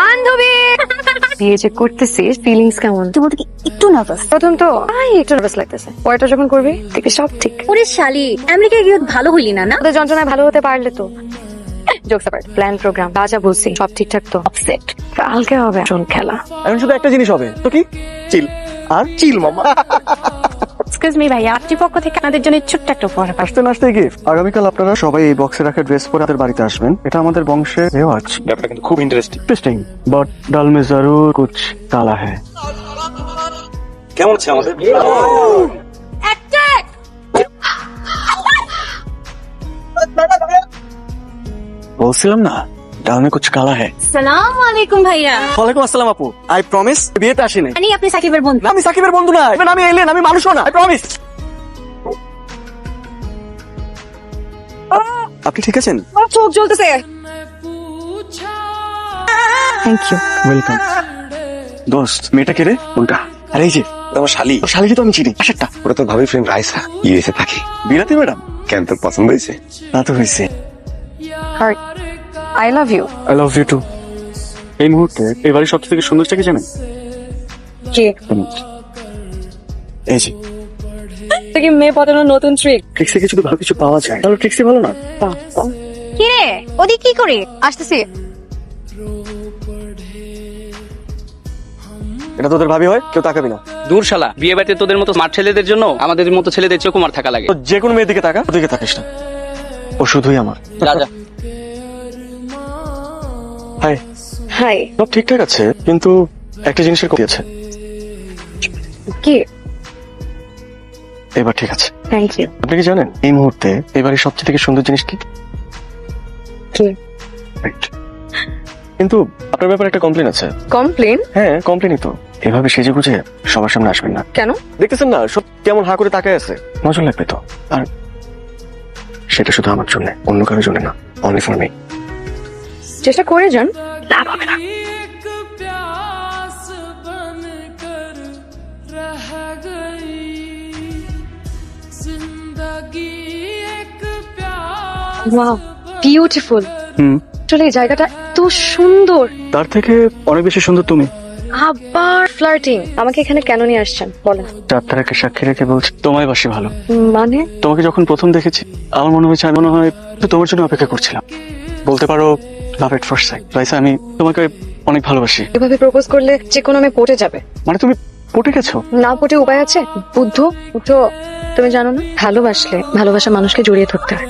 বান্ধবী বিয়ে যে করতেছিস, ফিলিংস কেমন? তুই বলতে কি একটু নার্ভাস? প্রথম তো একটু নার্ভাস লাগতেছে, পরেরটা যখন করবি দেখবি সব ঠিক। ওরে শালি, আমেরিকায় গিয়ে ভালো হইলি না না? ওদের যন্ত্রণায় ভালো হতে পারলে তো। জোকস অ্যাপার্ট, প্ল্যান প্রোগ্রাম যা যা বলছি সব ঠিকঠাক তো? আপসেট। কালকে হবে আসল খেলা। এখন শুধু একটা জিনিস হবে, তো কি? চিল। আর চিল মামা। এক্সকিউজ মি ভাইয়া, আপনার পক্ষ থেকে আমাদের জন্য ছোট্ট একটা উপহার। আসতে না আসতে গিফট। আগামীকাল আপনারা সবাই এই বক্সে রাখা ড্রেস পরে আমাদের বাড়িতে আসবেন। এটা আমাদের বংশের রেওয়াজ। ব্যাপারটা কিন্তু খুব इंटरेस्टिंग बट दाल में जरूर कुछ काला है। কেমন আছে আমাদের? বলছিলাম না ডাল में कुछ काला है। সালাম আলাইকুম ভাইয়া। ওয়ালাইকুম আসসালাম আপু। আই প্রমিস বিয়েতে আসি নাই। আমি আপনি সাকিবের বন্ধু। না, আমি সাকিবের বন্ধু না, even আমি এলিয়েন, আমি মানুষও না। I promise. আপনি ঠিক আছেন? চোখ জ্বলতেছে। Thank you. ওয়েলকাম। দোস্ত, মেয়েটা কে রে? কোনটা? আরে এই যে আমার শালি। তোর শালিকে তো আমি চিনি। আচ্ছা, ওরা তোর ভাবি ফ্রেন্ড রাইসা, ইউএসএ থাকে। বিরাতি ম্যাডাম। কেন তোর পছন্দ হয়েছে? না তো হয়েছে। Heart, I love you. I love you too. এই মুহূর্তে এই বাড়ির সবচেয়ে থেকে সুন্দরটা কি জানেন? কে? এই যে এটা কি মেয়ে পটানোর নতুন ট্রিক? ট্রিক্স থেকে যদি ভালো কিছু পাওয়া যায় তাহলে ট্রিক্সই ভালো না? কি রে, ওদি কি করে? আসতেছি। এটা তোদের ভাবি হয়, কেউ তাকাবি না। দূর শালা, বিয়ে বাড়িতে তোদের মতো স্মার্ট ছেলেদের জন্য আমাদের মতো ছেলেদের চকুমার থাকা লাগে। তো যে কোনো মেয়ের দিকে তাকা, ওদিকে তাকিস না। ও শুধুই আমার। যা যা। হাই। হাই। সব ঠিকঠাক আছে, কিন্তু একটা জিনিসের কমতি আছে। কি? এবার ঠিক আছে। Thank you. আপনি কি জানেন এই মুহূর্তে এই বাড়ির সবচেয়ে থেকে সুন্দর জিনিস কি? কি? Right. কিন্তু আপনার ব্যাপারে একটা কমপ্লেন আছে। কমপ্লেন? হ্যাঁ, কমপ্লেনই তো। এভাবে সেজে গুজে সবার সামনে আসবেন না। কেন? দেখতেছেন না সব কেমন হা করে তাকায় আছে। মজা লাগবে তো। আর সেটা শুধু আমার জন্য, অন্য কারোর জন্য না। Only for me. চেষ্টা করে যান, লাভ হবে না। Wow, beautiful. আসলে এই জায়গাটা এত সুন্দর। তার থেকে অনেক বেশি সুন্দর তুমি। আবার ফ্লার্টিং। আমাকে এখানে কেন নিয়ে আসছেন বলেন? যাত্রাকে সাক্ষী রেখে বলছি তোমায় বাসি ভালো। মানে? তোমাকে যখন প্রথম দেখেছি আমার মনে হয়েছে, আমি মনে হয় তো তোমার জন্য অপেক্ষা করছিলাম। বলতে পারো লাভ এট ফার্স্ট সাইট। রাইসা, আমি তোমাকে অনেক ভালোবাসি। এভাবে প্রপোজ করলে যে কোনো মেয়ে পটে যাবে। মানে তুমি পটে গেছো? না পটে উপায় আছে? বুদ্ধ, তুমি জানো না, ভালোবাসলে ভালোবাসা মানুষকে জড়িয়ে ধরতে হয়।